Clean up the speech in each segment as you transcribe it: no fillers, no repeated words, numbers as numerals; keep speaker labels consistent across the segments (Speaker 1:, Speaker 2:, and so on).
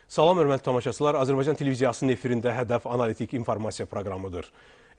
Speaker 1: Salam, hörmətli tamaşaçılar. Azərbaycan televiziyasının efirində Hədəf analitik informasiya proqramıdır.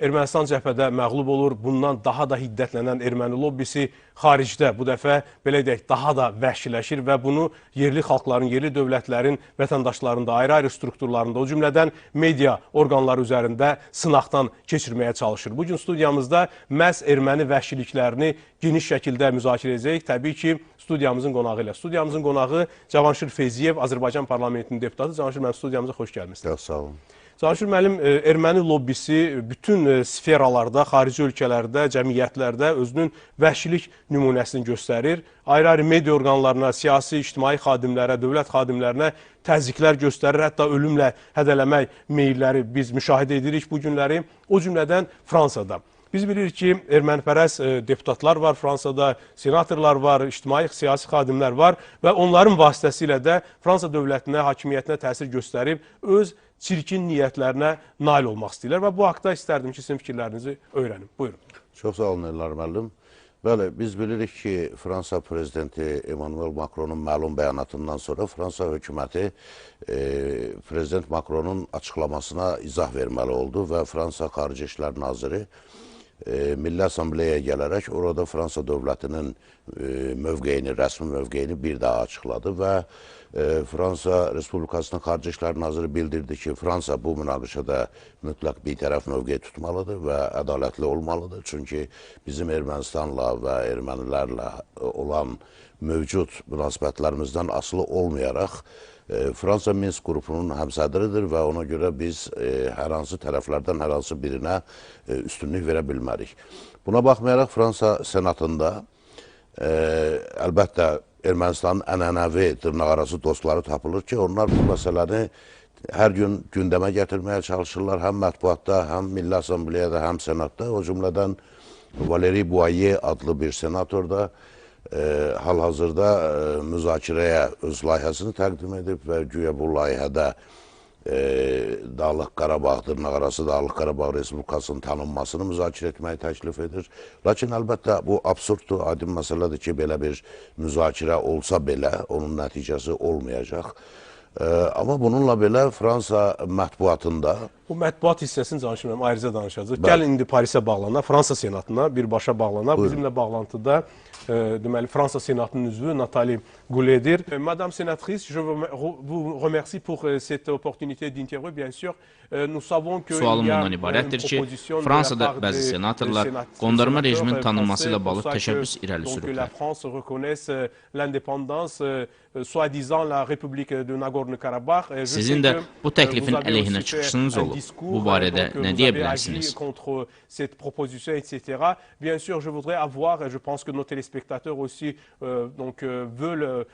Speaker 1: Ermənistan cəbhədə məğlub olur, bundan daha da hiddətlənən erməni lobbisi xaricdə bu dəfə, belə deyək, daha da vəhşiləşir və bunu yerli xalqların, yerli dövlətlərin, vətəndaşlarında, ayrı-ayrı strukturlarında, o cümlədən media orqanları üzərində sınaqdan keçirməyə çalışır. Bugün studiyamızda məhz erməni vəhşiliklərini geniş şəkildə müzakirə edəcəyik. Təbii ki, studiyamızın qonağı ilə. Studiyamızın qonağı Cavanşir Feyziyev, Azərbaycan parlamentinin deputatı. Cavanşir müəllim, studiyamıza xoş gəlmişsiniz.
Speaker 2: Sağ olun.
Speaker 1: Cavanşir müəllim, erməni lobbisi bütün sferalarda, xarici ölkələrdə, cəmiyyətlərdə özünün vəhşilik nümunəsini göstərir. Ayrı-ayrı media orqanlarına, siyasi, ictimai xadimlərə, dövlət xadimlərinə təzyiqlər göstərir, hətta ölümlə hədələmək meyilləri biz müşahidə edirik bu günləri, o cümlədən Fransada. Biz bilirik ki, ermənipərəst deputatlar var, Fransada senatorlar var, ictimai siyasi xadimlər var və onların vasitəsilə də Fransa dövlətinə, hakimiyyətinə təsir göstərib öz çirkin niyyətlərinə nail olmaq istəyirlər və bu haqda istərdim ki, sizin fikirlərinizi öyrənim. Buyurun.
Speaker 2: Çox sağ olun, Elnar müəllim. Bəli, biz bilirik ki, Fransa prezidenti Emmanuel Macronun məlum bəyanatından sonra Fransa hökuməti prezident Macronun açıqlamasına izah verməli oldu və Fransa Xarici İşlər Naziri Milli Assambleyaya gələrək orada Fransa dövlətinin mövqeyini, rəsmi mövqeyini bir daha açıqladı və Fransa Respublikasının Xarici İşlər Naziri bildirdi ki, Fransa bu münaqişədə mütləq bir tərəf mövqey tutmalıdır və ədalətli olmalıdır. Çünki bizim Ermənistanla və ermənilərlə olan mövcud münasibətlərimizdən asılı olmayaraq Fransa Minsk qrupunun həmsədridir və ona görə biz hər hansı tərəflərdən hər hansı birinə üstünlük verə bilmərik. Buna baxmayaraq Fransa senatında əlbəttə Ermənistanın ənənəvi dırnaqarası dostları tapılır ki, onlar bu məsələni hər gün gündəmə gətirməyə çalışırlar, həm mətbuatda, həm Milli Assambleyada, həm senatda. O cümlədən Valeri Boyer adlı bir senator da hal-hazırda müzakirəyə öz layihəsini təqdim edib və güya bu layihədə Dağlıq Qarabağ, dırnaqarası Dağlıq Qarabağ Respublikasının tanınmasını müzakirə etməyi təklif edir. Lakin əlbəttə bu absurddur, aydın məsələdir ki, belə bir müzakirə olsa belə, onun nəticəsi olmayacaq. Amma bununla belə Fransa mətbuatında...
Speaker 1: Bu mətbuat hissəsini danışmıram, ayrıca danışacaq. Gəlin indi Parisə bağlanaq, Fransa senatına birbaşa bağlanaq. Bizimlə bağlantıda deməli Fransa senatının üzvü Nathalie Goulet'dir. Madame sénatrice, je vous remercie pour cette opportunité d'interview. Bien sûr, nous savons que
Speaker 3: Sualım ondan ibarətdir ki, Fransada bəzi senatorlar qondarma rejimin tanınması ilə bağlı təşəbbüs irəli sürüblər. Sizin də bu təklifin əleyhinə çıxışınız olub. Bu barədə nə deyə bilərsiniz?
Speaker 1: Bien sûr, je voudrais avoir, et je pense que nos téléspectateurs aussi veulent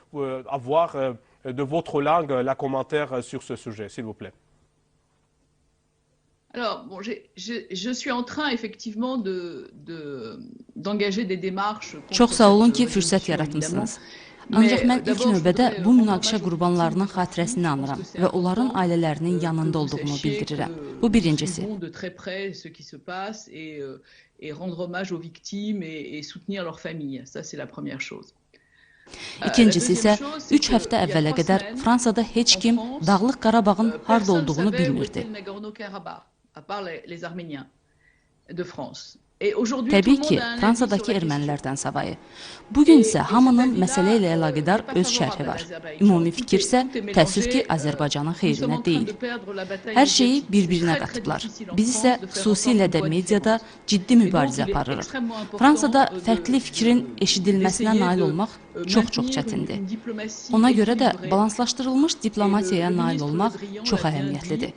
Speaker 1: avoir de votre langue la commentaire sur ce sujet, s'il vous plaît.
Speaker 4: Alors, bon, je suis en train effectivement d'engager des démarches.
Speaker 5: Çox sağ olun ki, fürsət yaratmışsınız. Ancaq mən ilk növbədə bu münaqişə qurbanlarının xatirəsini anıram və onların ailələrinin yanında olduğumu bildirirəm. Bu birincisi.
Speaker 4: Et rendre hommage aux victimes et soutenir leurs familles. Ça, c'est la première chose.
Speaker 5: İkincisi isə 3 həftə əvvələ qədər Fransada heç kim Dağlıq Qarabağın harda olduğunu bilmirdi. Təbii ki, Fransadakı ermənilərdən savayı. Bugün isə hamının məsələ ilə əlaqədar öz şərhi var. Ümumi fikir isə təəssüf ki, Azərbaycanın xeyrinə deyil. Hər şeyi bir-birinə qatıblar. Biz isə xüsusilə də mediada ciddi mübarizə aparırıq. Fransada fərqli fikrin eşidilməsinə nail olmaq çox-çox çətindir. Ona görə də balanslaşdırılmış diplomatiyaya nail olmaq çox əhəmiyyətlidir.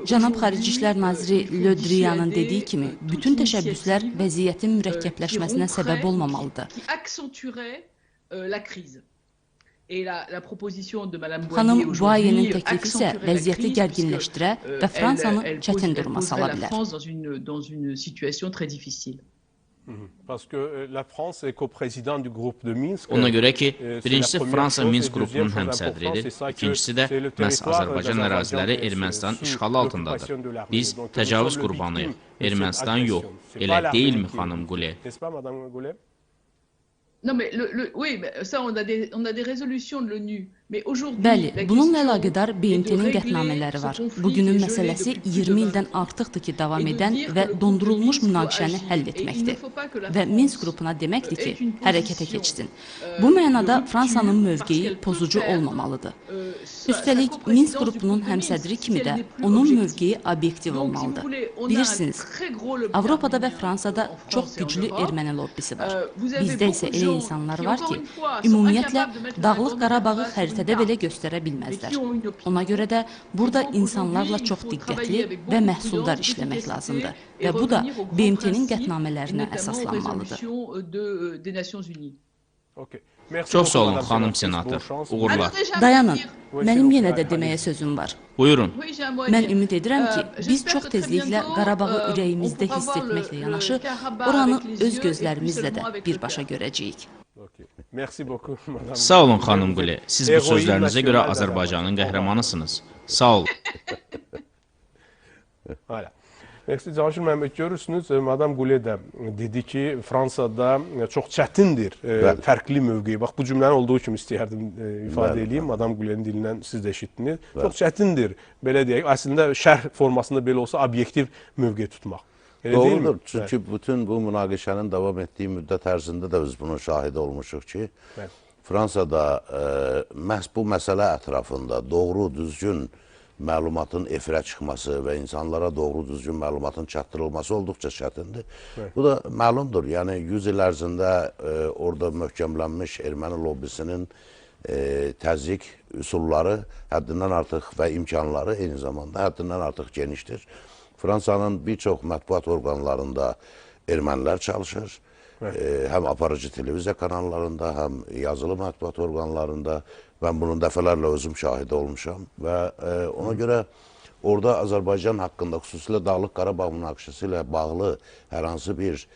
Speaker 5: Cənab Xarici İşlər Naziri Le Drian'ın dediyi kimi, bütün təşəbbüslər vəziyyətin mürəkkəbləşməsinə səbəb olmamalıdır. Xanım Boyer'in təklifi isə vəziyyəti gərginləşdirə və Fransanı çətin duruma sala bilər.
Speaker 3: Ona görə ki, birincisi Fransa Minsk qrupunun həmsədridir, ikincisi də məhz Azərbaycan əraziləri Ermənistanın işğalı altındadır. Biz təcavüz qurbanıyıq, Ermənistan yox. Elə deyilmi, xanım Goulet?
Speaker 4: Non, mais oui, ça, on a des résolutions de l'ONU
Speaker 5: Bəli, bununla əlaqədar BMT-nin qətnamələri var. Bugünün məsələsi 20 ildən artıqdır ki, davam edən və dondurulmuş münaqişəni həll etməkdir. Və Minsk qrupuna deməkdir ki, hərəkətə keçsin. Bu mənada Fransanın mövqeyi pozucu olmamalıdır. Üstəlik, Minsk qrupunun həmsədri kimi də onun mövqeyi obyektiv olmalıdır. Bilirsiniz, Avropada və Fransada çox güclü erməni lobbisi var. Bizdə isə elə insanlar var ki, ümumiyyətlə Dağlıq Qarabağı xəritədə belə göstərə bilməzlər. Ona görə də burada insanlarla çox diqqətli və məhsuldar işləmək lazımdır. Və bu da BMT-nin qətnamələrinə əsaslanmalıdır.
Speaker 3: Çox sağ olun, xanım senator. Uğurlar.
Speaker 5: Dayanın, mənim yenə də deməyə sözüm var.
Speaker 3: Buyurun.
Speaker 5: Mən ümid edirəm ki, biz çox tezliklə Qarabağı ürəyimizdə hiss etməklə yanaşı, oranı öz gözlərimizlə də birbaşa görəcəyik.
Speaker 3: Sağ olun, xanım Qule. Siz bu sözlərinizə görə Azərbaycanın qəhrəmanısınız. Sağ olun.
Speaker 1: Merci Caşir Məmməd, görürsünüz, Madam Qule də dedi ki, Fransada çox çətindir fərqli mövqeyi. Bax, bu cümləni olduğu kimi istəyərdim ifadə edeyim. Madam Qulenin dilindən siz də eşitdiniz. Çox çətindir, belə deyək. Əslində, şərh formasında belə olsa, obyektiv mövqe tutmaq.
Speaker 2: Doğrudur, çünki bütün bu münaqişənin davam etdiyi müddət ərzində də biz bunun şahidi olmuşuq ki, Fransada məhz bu məsələ ətrafında doğru, düzgün məlumatın efirə çıxması və insanlara doğru, düzgün məlumatın çatdırılması olduqca çətindir. Bu da məlumdur, yəni 100 il ərzində orada möhkəmlənmiş erməni lobbisinin təzyiq üsulları həddindən artıq və imkanları eyni zamanda həddindən artıq genişdir. Fransanın bir çox mətbuat orqanlarında ermənilər çalışır. Həm aparıcı televiziya kanallarında, həm yazılı mətbuat orqanlarında. Mən bunun dəfələrlə özüm şahidi olmuşam. Və ona görə orada Azərbaycan haqqında, xüsusilə Dağlıq Qarabağ münaqişəsi ilə bağlı hər hansı bir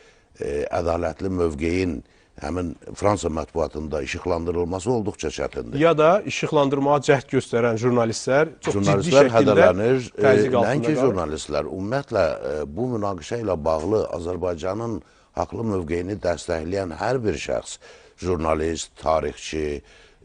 Speaker 2: ədalətli mövqeyin həmin Fransa mətbuatında işıqlandırılması olduqca çətindir.
Speaker 1: Ya da işıqlandırmağa cəhd göstərən jurnalistlər çox ciddi şəkildə
Speaker 2: hədələnir.
Speaker 1: təzyiq altında
Speaker 2: Nəinki jurnalistlər, ümumiyyətlə bu münaqişə ilə bağlı Azərbaycanın haqlı mövqeyini dəstəkləyən hər bir şəxs, jurnalist, tarixçi,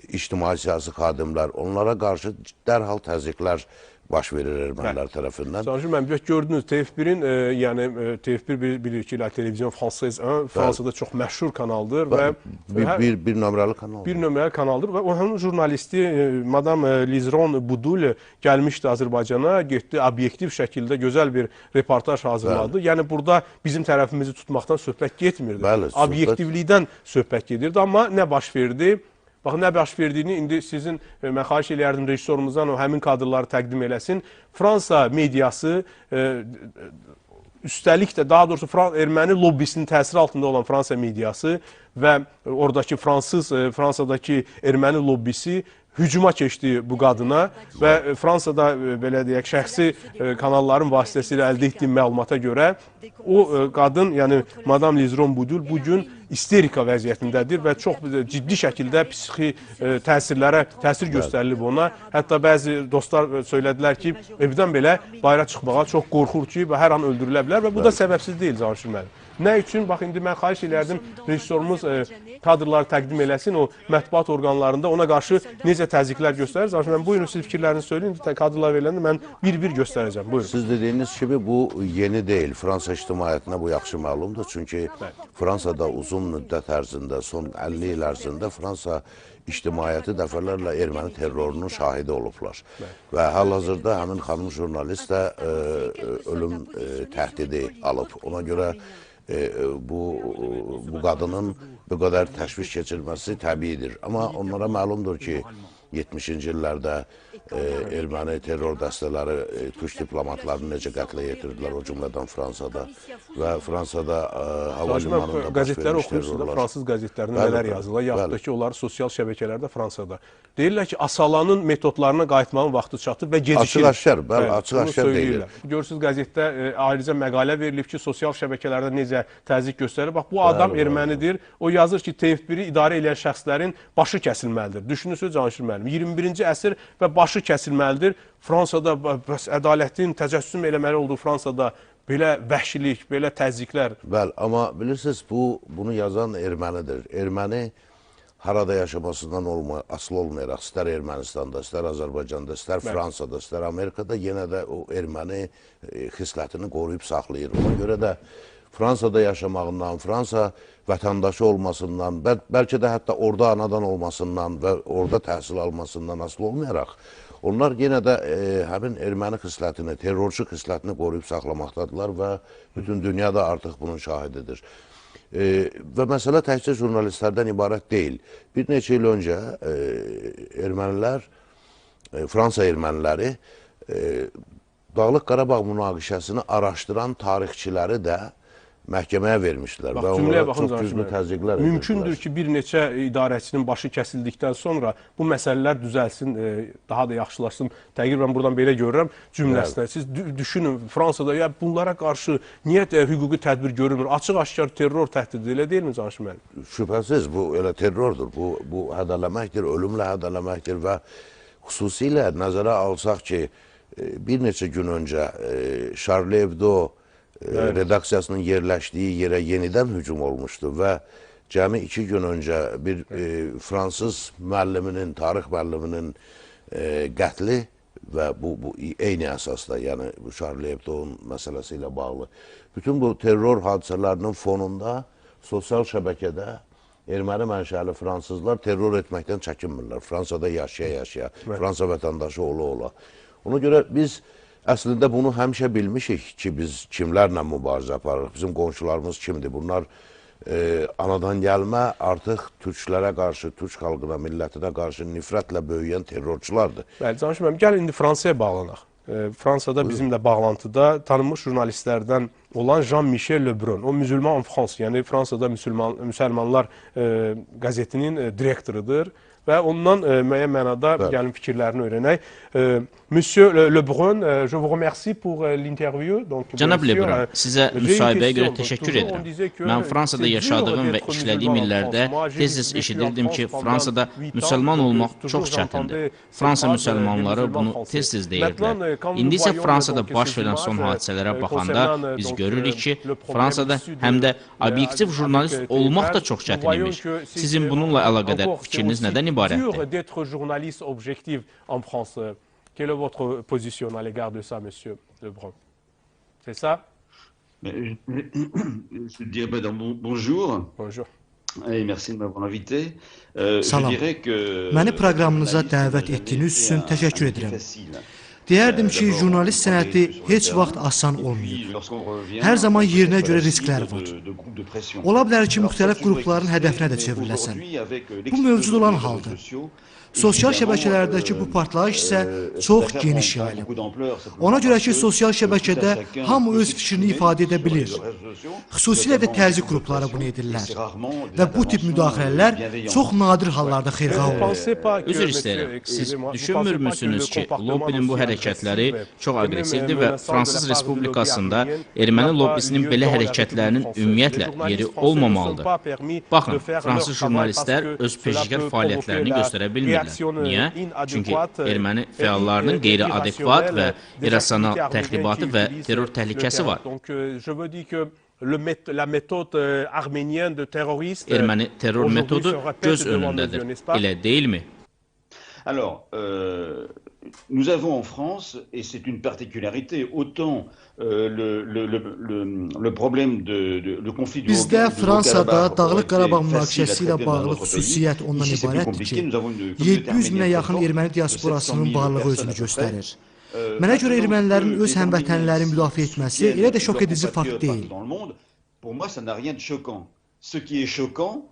Speaker 2: ictimai siyasi xadimlər, onlara qarşı dərhal təzyiqlər baş verir ermənilər tərəfindən.
Speaker 1: Caşir Məmməd, gördünüz, TF1-in, yəni TF1 bilir ki, Televizyon Française 1 Fransada çox məşhur kanaldır və
Speaker 2: bir nömrəli kanaldır.
Speaker 1: Bir nömrəli kanaldır və onun jurnalisti Madame Liseron Budul gəlmişdi Azərbaycana, getdi obyektiv şəkildə gözəl bir reportaj hazırladı. Yəni burada bizim tərəfimizi tutmaqdan söhbət getmirdi. Obyektivlikdən söhbət gedirdi, amma nə baş verdi? Baxın, nə baş verdiyini indi sizin, mən xahiş eləyərdim rejissorumuzdan o həmin kadrları təqdim eləsin. Fransa mediası, üstəlik də daha doğrusu erməni lobbisinin təsiri altında olan Fransa mediası və oradakı Fransadakı erməni lobbisi hücuma keçdi bu qadına və Fransada, belə deyək, şəxsi kanalların vasitəsilə əldə etdiyim məlumata görə o qadın, yəni Madame Liseron Budul bugün isterika vəziyyətindədir və çox ciddi şəkildə psixi təsir göstərilib ona. Hətta bəzi dostlar söylədilər ki, evdən belə bayıra çıxmağa çox qorxur ki, və hər an öldürülə bilər və bu da səbəbsiz deyil, Caşir müəllim. Nə üçün? Bax, indi mən xahiş eləyərdim, rejissorumuz kadrları təqdim eləsin o mətbuat orqanlarında, ona qarşı necə təzyiqlər göstərir. Caşir müəllim, buyurun, siz fikirlərinizi söyləyin, kadrlar veriləndə mən bir-bir göstərəcəm. Buyurun.
Speaker 2: Siz dediyiniz kimi bu yeni deyil. Fransa ictimaiyyətinə bu yaxşı məlumdur. Çünki Fransada uzun müddət ərzində, son 50 il ərzində Fransa ictimaiyyəti dəfələrlə erməni terrorunun şahidi olublar. Və hal-hazırda həmin xanım jurnalist də ölüm təhdidi alıb. Ona görə bu qadının bu qədər təşviş keçirməsi təbiidir. Amma onlara məlumdur ki, 70-ci illərdə erməni terror dəstələri türk diplomatlarını necə qətlə yetirdilər, o cümlədən Fransada və Fransada hava limanında baş
Speaker 1: qəzetləri
Speaker 2: vermiş
Speaker 1: oxuyursunuz da,
Speaker 2: terrorlar.
Speaker 1: fransız qəzetlərində nələr yazırlar, yaxud da ki, onlar sosial şəbəkələrdə Fransada. Deyirlər ki, Asalanın metodlarına qayıtmanın vaxtı çatıb və gecikir.
Speaker 2: Açıq-aşkar, bəli, açıq-aşkar deyil.
Speaker 1: Görürsünüz, qəzetdə ayrıca məqalə verilib ki, sosial şəbəkələrdə necə təzyiq göstərir. Bax, bu adam ermənidir. O yazır ki, TF1-i idarə edən şəxslərin başı kəsilməlidir. Düşünürsünüz, Caşir müəllim, 21-ci əsr və başı kəsilməlidir. Fransada ədalətin təcəssüm eləməli olduğu Fransada belə vəhşilik, belə təzyiqlər.
Speaker 2: Bəli, amma bilirsiniz, bunu yazan ermənidir. Erməni harada yaşamasından asılı olmayaraq, istər Ermənistanda, istər Azərbaycanda, istər Fransada, istər Amerikada yenə də o erməni xislətini qoruyub saxlayır. Ona görə də Fransada yaşamağından, Fransa vətəndaşı olmasından, bəlkə də hətta orada anadan olmasından və orada təhsil almasından asılı olmayaraq, onlar yenə də həmin erməni xislətini, terrorçu xislətini qoruyub saxlamaqdadırlar və bütün dünya da artıq bunun şahididir. Və məsələ təkcə jurnalistlərdən ibarət deyil. Bir neçə il öncə ermənilər, Fransa erməniləri Dağlıq Qarabağ münaqişəsini araşdıran tarixçiləri də məhkəməyə vermişdilər və onlara çox güclü təzyiqlər edildilər.
Speaker 1: Mümkündür ki, bir neçə idarəçinin başı kəsildikdən sonra bu məsələlər düzəlsin, daha da yaxşılaşsın. Təqribən buradan belə görürəm cümləsinə. Siz düşünün, Fransada bunlara qarşı niyə hüquqi tədbir görülmür? Açıq-aşkar terror təhdidi, elə deyilmi Canşir müəllim?
Speaker 2: Şübhəsiz, bu elə terrordur. Bu hədələməkdir, ölümlə hədələməkdir və xüsusilə nəzərə alsaq ki, bir neçə gün öncə Charlie Hebdo redaksiyasının yerləşdiyi yerə yenidən hücum olmuşdu və cəmi 2 gün öncə bir fransız müəlliminin, tarix müəlliminin qətli və bu eyni əsasda, yəni bu Charlie Hebdo'nun məsələsi ilə bağlı. Bütün bu terror hadisələrinin fonunda sosial şəbəkədə erməni mənşəli fransızlar terror etməkdən çəkinmirlər. Fransada yaşaya-yaşaya, Fransa vətəndaşı ola-ola. Ona görə biz əslində bunu həmişə bilmişik ki, biz kimlərlə mübarizə aparırıq, bizim qonşularımız kimdir? Bunlar anadan gəlmə artıq türklərə qarşı, türk xalqına, millətinə qarşı nifrətlə böyüyən terrorçulardır.
Speaker 1: Bəli, Canşir müəllim, gəlin indi Fransaya bağlanaq. Fransada bizimlə bağlantıda tanınmış jurnalistlərdən olan Jean-Michel Lebrun, o Müsəlman en France, yəni Fransada Müsəlmanlar qəzetinin direktorudur. Və ondan müəyyən mənada gəlin fikirlərini öyrənək. Monsieur Lebrun, je vous remercie pour l'interview.
Speaker 3: Cənab Lebrun, sizə müsahibəyə görə təşəkkür edirəm. Mən Fransada yaşadığım və işlədiyim illərdə tez-tez eşidirdim ki, Fransada müsəlman olmaq çox çətindir. Fransa müsəlmanları bunu tez-tez deyirdilər. İndi isə Fransada baş verən son hadisələrə baxanda biz görürük ki, Fransada həm də obyektiv jurnalist olmaq da çox çətin imiş. Sizin bununla əlaqədar fikriniz nədən ibarətdir?
Speaker 1: D'être journaliste objectif en France. Quelle est votre position à l'égard de ça, monsieur Lebrun? C'est ça?
Speaker 6: Je dirais bonjour.
Speaker 1: Bonjour.
Speaker 6: Et merci de m'avoir invité.
Speaker 7: Salam. Məni proqramınıza dəvət etdiyiniz üçün təşəkkür edirəm. Deyərdim ki, jurnalist sənəti heç vaxt asan olmayıb. Hər zaman yerinə görə risklər var. Ola bilər ki, müxtəlif qrupların hədəfinə də çevriləsən. Bu mövcud olan haldır. Sosial şəbəkələrdəki bu partlayış isə çox geniş yayılıb. Ona görə ki, sosial şəbəkədə hamı öz fikrini ifadə edə bilir. Xüsusilə də təzyiq qrupları bunu edirlər. Və bu tip müdaxilələr çox nadir hallarda xeyirxah olur.
Speaker 3: Üzr istəyirəm. Siz düşünmürmüsünüz ki, lobbinin bu hərəkətləri çox aqressivdir və Fransız Respublikasında erməni lobbisinin belə hərəkətlərinin ümumiyyətlə yeri olmamalıdır. Baxın, fransız jurnalistlər öz peşəkar fəaliyyətlərini göstərə bilmirlər. Niyə? Çünki erməni fəallarının qeyri-adekvat və irrasional təxribatı və terror təhlükəsi var. Erməni terror metodu göz önündədir. Elə deyilmi?
Speaker 6: Alors, nous avons en France, et c'est une particularité, autant le problème de conflit du
Speaker 7: Bizdə Fransada Dağlıq Qarabağ münaqişəsi ilə bağlı xüsusiyyət ondan ibarətdir ki, 700 minə yaxın erməni diasporasının varlığı özünü göstərir. Mənə görə ermənilərin öz həmvətənlərini müdafiə etməsi elə də şok edici fakt deyil.
Speaker 6: Pour moi, ça n'a rien de choquant. Ce qui est choquant,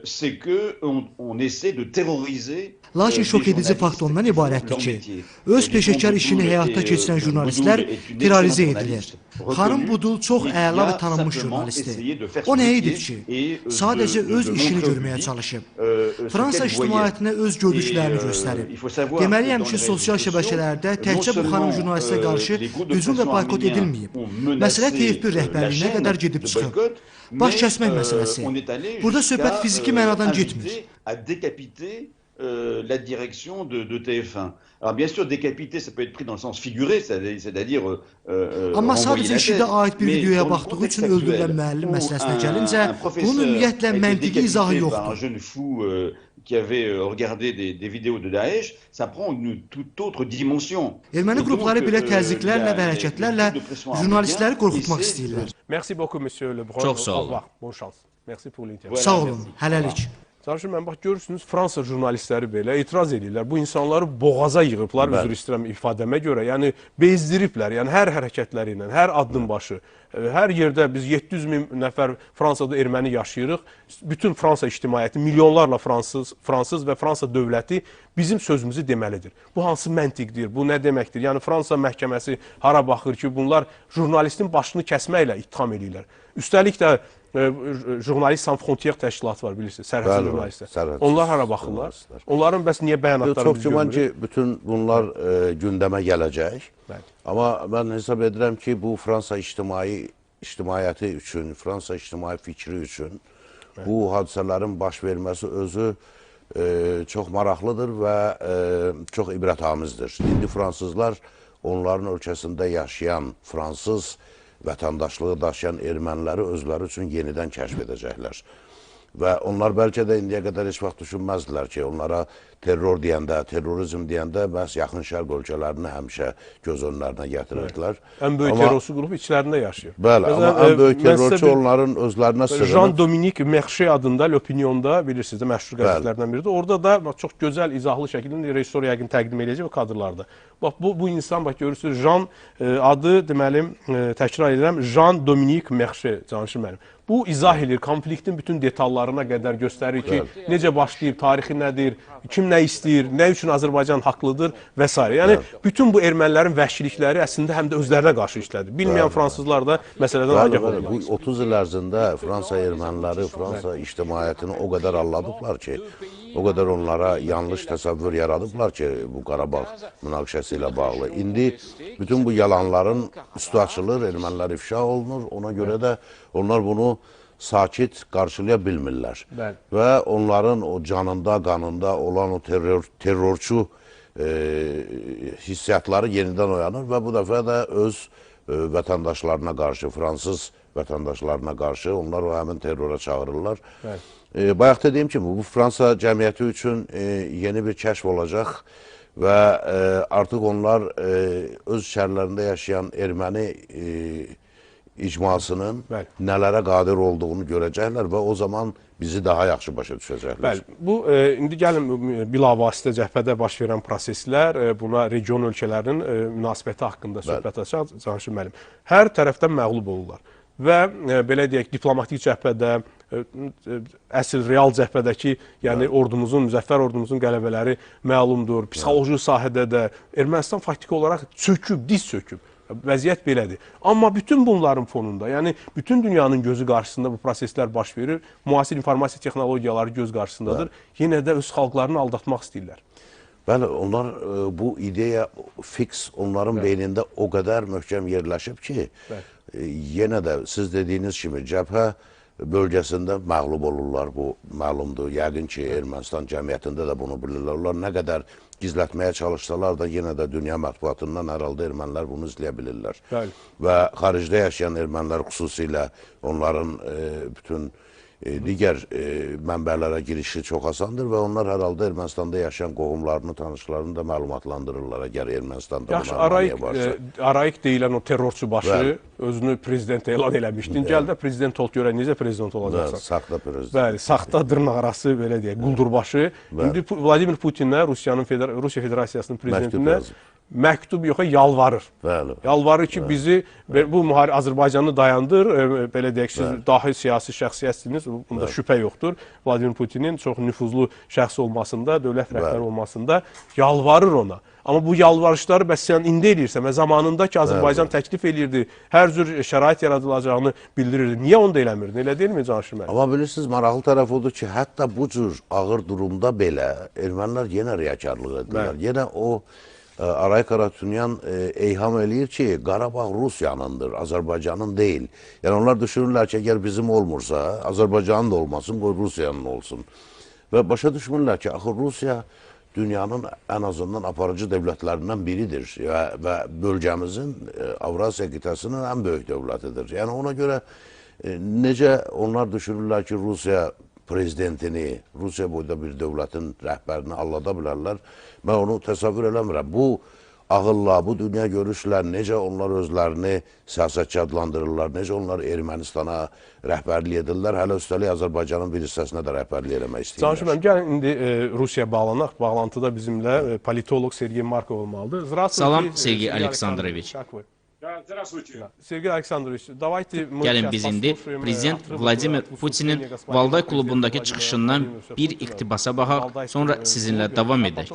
Speaker 6: c'est qu'on essaie de terroriser.
Speaker 7: Lakin şok edici fakt ondan ibarətdir ki, öz peşəkar işini həyata keçirən jurnalistlər terrorizə edilir. Xanım Budul çox əla və tanınmış jurnalistdir. O nə edib ki, sadəcə öz işini görməyə çalışıb. Fransa ictimaiyyətinə öz gördüklərini göstərib. Deməliyəm ki, sosial şəbəkələrdə təkcə bu xanım jurnalistə qarşı hücum və boykot edilməyib. Məsələ TF1 rəhbərliyinə qədər gedib çıxıb. Baş kəsmək məsələsi. Burada söhbət fiziki mənadan getmir.
Speaker 6: la direction de TF1. Alors bien sûr, décapiter, ça peut être pris dans le sens figuré, c'est-à-dire
Speaker 7: Amma
Speaker 6: renvoyer
Speaker 7: sadəcə
Speaker 6: la
Speaker 7: işidə
Speaker 6: tête.
Speaker 7: aid bir
Speaker 6: Mais
Speaker 7: videoya
Speaker 6: dans le
Speaker 7: baxdığı
Speaker 6: contexte
Speaker 7: üçün öldürülən
Speaker 6: actuel,
Speaker 7: müəllim
Speaker 6: où
Speaker 7: məsələsinə
Speaker 6: un
Speaker 7: gəlincə, bunun
Speaker 6: professeur
Speaker 7: ümumiyyətlə
Speaker 6: a été
Speaker 7: məntiqi izahı
Speaker 6: décapité par un
Speaker 7: yoxdur.
Speaker 6: jeune fou qui avait regardé des vidéos de Daesh, ça prend une toute autre dimension.
Speaker 7: Erməni qrupları belə təzyiqlərlə və hərəkətlərlə jurnalistləri qorxutmaq istəyirlər.
Speaker 1: Merci beaucoup, monsieur Lebrun.
Speaker 3: Çox sağ
Speaker 1: Au
Speaker 3: olun.
Speaker 1: revoir. Bonne chance. Merci pour l'interview.
Speaker 7: Sağ olun, hələlik.
Speaker 1: Sarışın, mən bax, görürsünüz, Fransa jurnalistləri belə etiraz edirlər. Bu insanları boğaza yığıblar, üzr istəyirəm ifadəmə görə. Yəni, bezdiriblər, yəni hər hərəkətləri ilə, hər addım başı. Hər yerdə biz 700 min nəfər Fransada erməni yaşayırıq. Bütün Fransa ictimaiyyəti, milyonlarla fransız və Fransa dövləti bizim sözümüzü deməlidir. Bu hansı məntiqdir, bu nə deməkdir? Yəni, Fransa məhkəməsi hara baxır ki, bunlar jurnalistin başını kəsməklə ittiham edirlər. Üstəlik də Jurnalist Sans Frontières təşkilatı var, bilirsiniz, sərhədsiz jurnalistlər. Onlar hara baxırlar? Onların bəs niyə bəyanatları biz görmürük?
Speaker 2: Çox güman ki, bütün bunlar gündəmə gələcək. Amma mən hesab edirəm ki, bu Fransa ictimaiyyəti üçün, Fransa ictimai fikri üçün bu hadisələrin baş verməsi özü çox maraqlıdır və çox ibrətamizdir. İndi fransızlar onların ölkəsində yaşayan fransız vətəndaşlığı daşıyan erməniləri özləri üçün yenidən kəşf edəcəklər. Və onlar bəlkə də indiyə qədər heç vaxt düşünməzdilər ki, onlara terror deyəndə, terrorizm deyəndə məhz yaxın şərq ölkələrini həmişə göz önlərinə gətirirdilər.
Speaker 1: Ən böyük terrorçu qrup içlərində yaşayır.
Speaker 2: Bəli, amma ən böyük terrorçu onların özlərinə sığınır.
Speaker 1: Jean-Dominique Mercier adında L'Opinion'da, bilirsiniz də, məşhur qəzetlərdən biridir. Orada da çox gözəl, izahlı şəkildə rejissor yəqin təqdim edəcək o kadrlarda. Bax, bu insan, bax, görürsünüz, Jean adı, deməli, təkrar edirəm, Jean-Dominique Mercier, canışım mənim. Bu izah edir, konfliktin bütün detallarına qədər göstərir ki, necə başlayıb, tarixi nədir, kim nə istəyir, nə üçün Azərbaycan haqlıdır və s. Yəni, bütün bu ermənilərin vəhşilikləri əslində həm də özlərinə qarşı işlədir. Bilməyən fransızlar da məsələdən agah olurlar.
Speaker 2: Bu 30 il ərzində Fransa erməniləri, Fransa ictimaiyyətini o qədər alladıblar ki, o qədər onlara yanlış təsəvvür yaradıblar ki, bu Qarabağ münaqişəsi ilə bağlı. İndi bütün bu yalanların üstü açılır, ermənilər ifşa olunur. Ona görə də onlar bunu sakit qarşılaya bilmirlər. Və onların o canında, qanında olan o terrorçu hissiyatları yenidən oyanır və bu dəfə də öz vətəndaşlarına qarşı, fransız vətəndaşlarına qarşı onlar o həmin terrora çağırırlar. Bayaq dediyim kimi, bu Fransa cəmiyyəti üçün yeni bir kəşf olacaq və artıq onlar öz şəhərlərində yaşayan erməni icmasının nələrə qadir olduğunu görəcəklər və o zaman bizi daha yaxşı başa düşəcəklər.
Speaker 1: Bəli, bu, indi gəlin bilavasitə cəbhədə baş verən proseslər, buna region ölkələrinin münasibəti haqqında söhbət açaq, Canşin müəllim. Hər tərəfdən məğlub olurlar və belə deyək, diplomatik cəbhədə, əsl real cəbhədəki, yəni ordumuzun, müzəffər ordumuzun qələbələri məlumdur, psixoloji sahədə də Ermənistan faktiki olaraq çöküb, diz çöküb. Vəziyyət belədir. Amma bütün bunların fonunda, yəni bütün dünyanın gözü qarşısında bu proseslər baş verir, müasir informasiya texnologiyaları göz qarşısındadır, yenə də öz xalqlarını aldatmaq istəyirlər.
Speaker 2: Bəli, onlar bu ideya fix onların beynində o qədər möhkəm yerləşib ki, yenə də siz dediyiniz kimi cəbhə bölgəsində məğlub olurlar, bu məlumdur. Yəqin ki, Ermənistan cəmiyyətində də bunu bilirlər. Onlar nə qədər gizlətməyə çalışsalar da yenə də dünya mətbuatından hər halda ermənilər bunu izləyə bilirlər. Və xaricdə yaşayan ermənilər xüsusilə onların bütün digər mənbələrə girişi çox asandır və onlar hər halda Ermənistanda yaşayan qohumlarını, tanışlarını da məlumatlandırırlar əgər Ermənistanda bu məlumatiyyə varsa.
Speaker 1: Arayik deyilən o terrorçu başı özünü prezident elan eləmişdin. Gəl də prezident ol görə necə prezident olacaqsan?
Speaker 2: Saxta prezident.
Speaker 1: Bəli, saxta dırnaq arası belə deyək, quldurbaşı. İndi Vladimir Putinə, Rusiya Federasiyasının prezidentinə məktub yox, yalvarır. Yalvarır ki, bizi, bu Azərbaycanı dayandır, belə deyək, siz dahi siyasi şəxsiyyətsiniz, bunda şübhə yoxdur. Vladimir Putinin çox nüfuzlu şəxs olmasında, dövlət rəhbəri olmasında yalvarır ona. Amma bu yalvarışları bəs sən indi eləyirsən və zamanında ki, Azərbaycan təklif eləyirdi, hər cür şərait yaradılacağını bildirirdi. Niyə onu da eləmirdin? Elə deyil mi Canşin müəllim?
Speaker 2: Amma bilirsiniz, maraqlı tərəf odur ki, hətta bu cür ağır durumda belə ermənilər yenə riyakarlıq edirlər. Yenə o Arayik Harutyunyan eyham eləyir ki, Qarabağ Rusiyanındır, Azərbaycanın deyil. Yəni onlar düşünürlər ki, əgər bizim olmursa, Azərbaycanın da olmasın, qoy Rusiyanın olsun. Və başa düşmürlər ki, axı Rusiya dünyanın ən azından aparıcı dövlətlərindən biridir və bölgəmizin, Avrasiya qitəsinin ən böyük dövlətidir. Yəni ona görə necə onlar düşünürlər ki, Rusiya prezidentini, Rusiya boyda bir dövlətin rəhbərini allada bilərlər. Mən onu təsəvvür eləmirəm. Bu ağılla, bu dünya görüşlər, necə onlar özlərini siyasətçi adlandırırlar, necə onlar Ermənistana rəhbərlik edirlər, hələ üstəlik Azərbaycanın bir hissəsinə də rəhbərlik eləmək istəyirlər.
Speaker 1: Canışım, gəlin indi Rusiya bağlanaq. Bağlantıda bizimlə politolog Sergey Markov olmalıdır.
Speaker 3: Salam, Sergey Aleksandroviç.
Speaker 1: Sergey Aleksandroviç,
Speaker 3: gəlin biz indi Prezident Vladimir Putinin Valday klubundakı çıxışından bir iqtibasa baxaq, sonra sizinlə davam edək.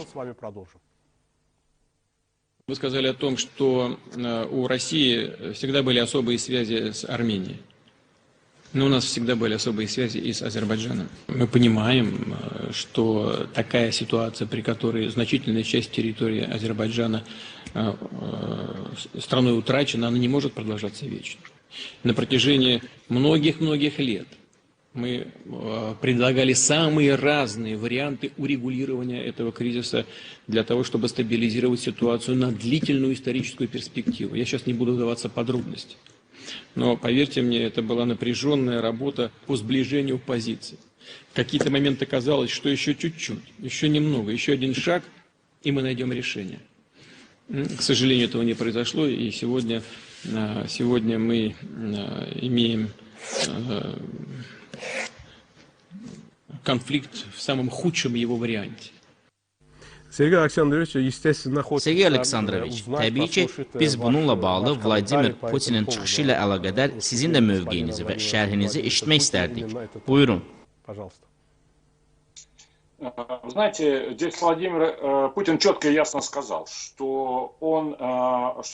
Speaker 8: Вы сказали о том, что у России всегда были особые связи с Арменией. Но у нас всегда были особые связи и с Азербайджаном. Мы понимаем, что такая ситуация, при которой значительная часть территории Азербайджана страной утрачена, она не может продолжаться вечно. На протяжении многих-многих лет мы предлагали самые разные варианты урегулирования этого кризиса для того, чтобы стабилизировать ситуацию на длительную историческую перспективу. Я сейчас не буду вдаваться в подробности. Но, поверьте мне, это была напряженная работа по сближению позиций. В какие-то моменты казалось, что еще чуть-чуть, еще немного, еще один шаг, и мы найдем решение. К сожалению, этого не произошло, и сегодня мы имеем конфликт в самом худшем его варианте.
Speaker 1: Sergey Aleksandroviç,
Speaker 3: Sergey Aleksandroviç, təbii ki, biz bununla bağlı Vladimir Putinin çıxışı ilə əlaqədar sizin də mövqeyinizi və şərhinizi eşitmək istərdik. Buyurun.
Speaker 9: Вы знаете, здесь Владимир Путин четко и ясно сказал, что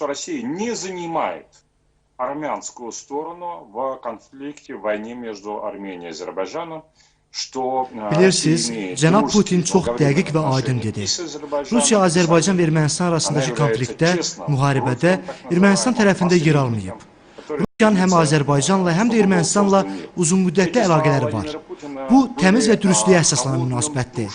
Speaker 9: Россия не занимает армянскую сторону в конфликте, в войне между Арменией и Азербайджаном.
Speaker 7: Bilirsiniz, cənab Putin çox dəqiq və aydın dedi. Rusiya, Azərbaycan və Ermənistan arasındakı konfliktdə, müharibədə Ermənistan tərəfində yer almayıb. Rusiyanın həm Azərbaycanla, həm də Ermənistanla uzunmüddətli əlaqələri var. Bu, təmiz və dürüstlüyə əsaslanan münasibətdir.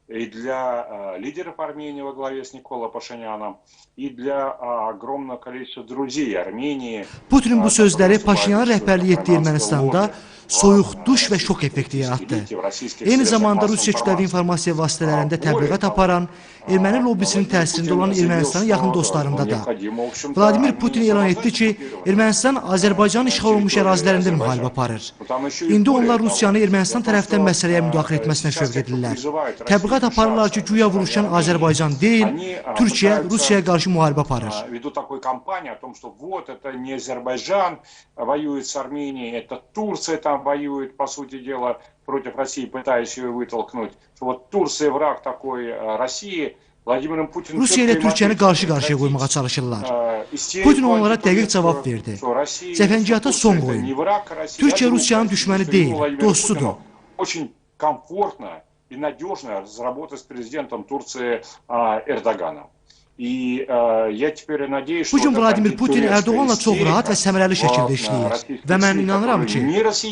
Speaker 9: И для лидеров Армении во главе с Николой Пашиняном, и для огромного количества друзей Армении.
Speaker 7: Putin bu sözləri Paşinyanın rəhbərlik etdiyi Ermənistanda soyuq duş və şok effekti yaratdı. Eyni zamanda Rusiya kütləvi informasiya vasitələrində təbliğat aparan, erməni lobbisinin təsirində olan Ermənistanın yaxın dostlarında da. Vladimir Putin elan etdi ki, Ermənistan Azərbaycanın işğal olunmuş ərazilərində müharibə aparır. İndi onlar Rusiyanı Ermənistan tərəfdən məsələyə müdaxilə etməsinə şövq edirlər. Təbliğat aparırlar ki, güya vuruşan Azərbaycan deyil, Türkiyə Rusiyaya qarşı müharibə aparır.
Speaker 9: Воюет, по сути дела, против России, пытаясь ее вытолкнуть. Вот Турция враг такой России. Vladimir Putin
Speaker 7: Rusiya ilə Türkiyəni qarşı-qarşıya qoymağa çalışırlar. Putin onlara dəqiq cavab verdi. Cəfəngiyata son qoyun. Türkiyə Rusiyanın düşməni deyil, dostudur.
Speaker 9: Очень комфортно и надежно работать с президентом Турции Эрдоганом.
Speaker 7: Bu gün Vladimir Putin Erdoğanla çox rahat və səmərəli şəkildə işləyir və mən inanıram ki,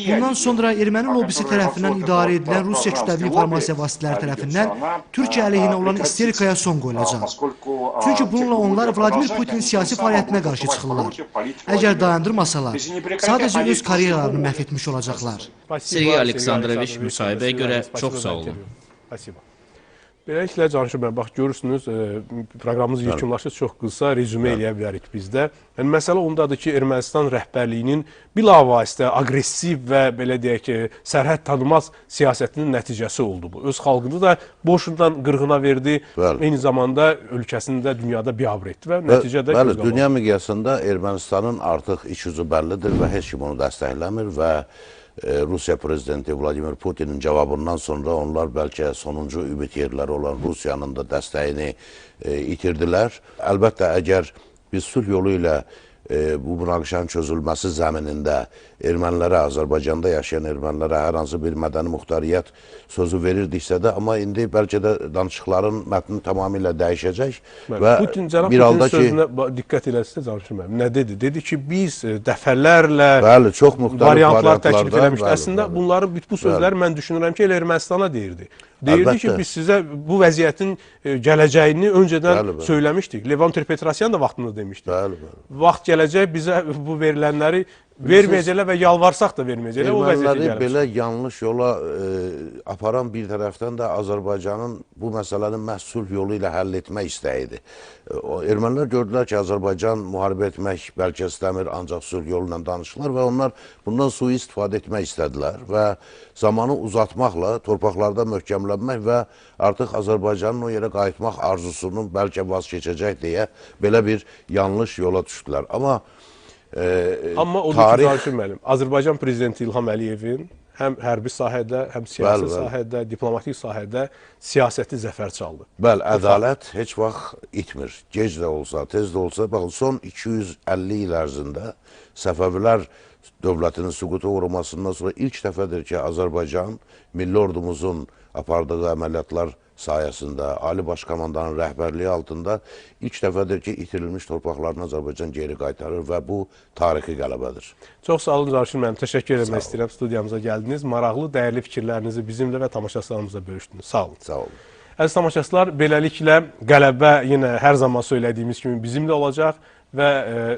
Speaker 7: bundan sonra erməni lobbisi tərəfindən idarə edilən Rusiya kütləvi informasiya vasitələri tərəfindən Türkiyə əleyhinə olan isterikaya son qoyulacaq. Çünki bununla onlar Vladimir Putinin siyasi fəaliyyətinə qarşı çıxırlar. Əgər dayandırmasalar, sadəcə öz karyeralarını məhv etmiş olacaqlar.
Speaker 3: Sergey Aleksandroviç, müsahibəyə görə çox sağ olun.
Speaker 1: Beləliklə, Canışım, bax, görürsünüz, proqramımız yekunlaşır, çox qısa rezümə eləyə bilərik bizdə. Yəni, məsələ ondadır ki, Ermənistan rəhbərliyinin bilavasitə aqressiv və, belə deyək ki, sərhəd tanımaz siyasətinin nəticəsi oldu bu. Öz xalqını da boşundan qırğına verdi, eyni zamanda ölkəsini də dünyada biabr etdi və nəticədə
Speaker 2: göz qabağı. Dünya miqyasında Ermənistanın artıq iç yüzü bəllidir və heç kim onu dəstəkləmir və Rusiya prezidenti Vladimir Putinin cavabından sonra onlar bəlkə sonuncu ümid yerləri olan Rusiyanın da dəstəyini itirdilər. Əlbəttə, əgər biz sülh yolu ilə bu münaqişənin çözülməsi zəminində ermənilərə, Azərbaycanda yaşayan ermənilərə hər hansı bir mədəni muxtariyyət sözü verirdiksə də, amma indi bəlkə də danışıqların mətni tamamilə dəyişəcək və bir halda ki...
Speaker 1: sözünə diqqət eləsiniz, Canan müəllim, nə dedi? Dedi ki, biz dəfələrlə
Speaker 2: çox müxtəlif
Speaker 1: variantlar təklif eləmişdik. Əslində, bunların bu sözləri mən düşünürəm ki, elə Ermənistana deyirdi. Deyirdi ki, biz sizə bu vəziyyətin gələcəyini öncədən söyləmişdik. Levon Ter-Petrosyan da vaxtında demişdi. Vaxt gələcək bizə bu verilənləri verməyəcəklər və yalvarsaq da verməyəcəklər.
Speaker 2: Erməniləri belə yanlış yola aparan bir tərəfdən də Azərbaycanın bu məsələni məhsul yolu ilə həll etmək istəyidir. Ermənilər gördülər ki, Azərbaycan müharibə etmək bəlkə istəmir, ancaq sülh yolu ilə danışırlar və onlar bundan sui-istifadə etmək istədilər və zamanı uzatmaqla torpaqlarda möhkəmlənmək və artıq Azərbaycanın o yerə qayıtmaq arzusunun bəlkə vaz keçəcək deyə belə bir yanlış yola düşdülər. Amma
Speaker 1: odur ki, müəllim, Azərbaycan prezidenti İlham Əliyevin həm hərbi sahədə, həm siyasi sahədə, diplomatik sahədə siyasəti zəfər çaldı.
Speaker 2: Bəli, ədalət heç vaxt itmir. Gec də olsa, tez də olsa, son 250 il ərzində Səfəvilər dövlətinin süquta uğramasından sonra ilk dəfədir ki, Azərbaycan milli ordumuzun apardığı əməliyyatlar sayəsində, Ali Baş Komandanın rəhbərliyi altında ilk dəfədir ki, itirilmiş torpaqlarını Azərbaycan geri qaytarır və bu tarixi qələbədir.
Speaker 1: Çox sağ olun, Canan müəllim. Təşəkkür etmək istəyirəm, studiyamıza gəldiniz. Maraqlı, dəyərli fikirlərinizi bizimlə və tamaşaçılarımızla bölüşdünüz. Sağ olun.
Speaker 2: Sağ olun.
Speaker 1: Əziz tamaşaçılar, beləliklə qələbə yenə hər zaman söylədiyimiz kimi bizimlə olacaq və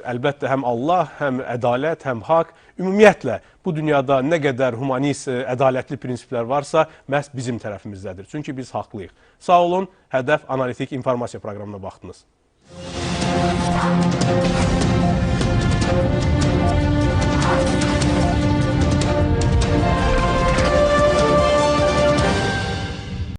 Speaker 1: əlbəttə həm Allah, həm ədalət, həm haqq, ümumiyyətlə bu dünyada nə qədər humanist, ədalətli prinsiplər varsa, məhz bizim tərəfimizdədir. Çünki biz haqlıyıq. Sağ olun, Hədəf Analitik İnformasiya proqramına baxdınız.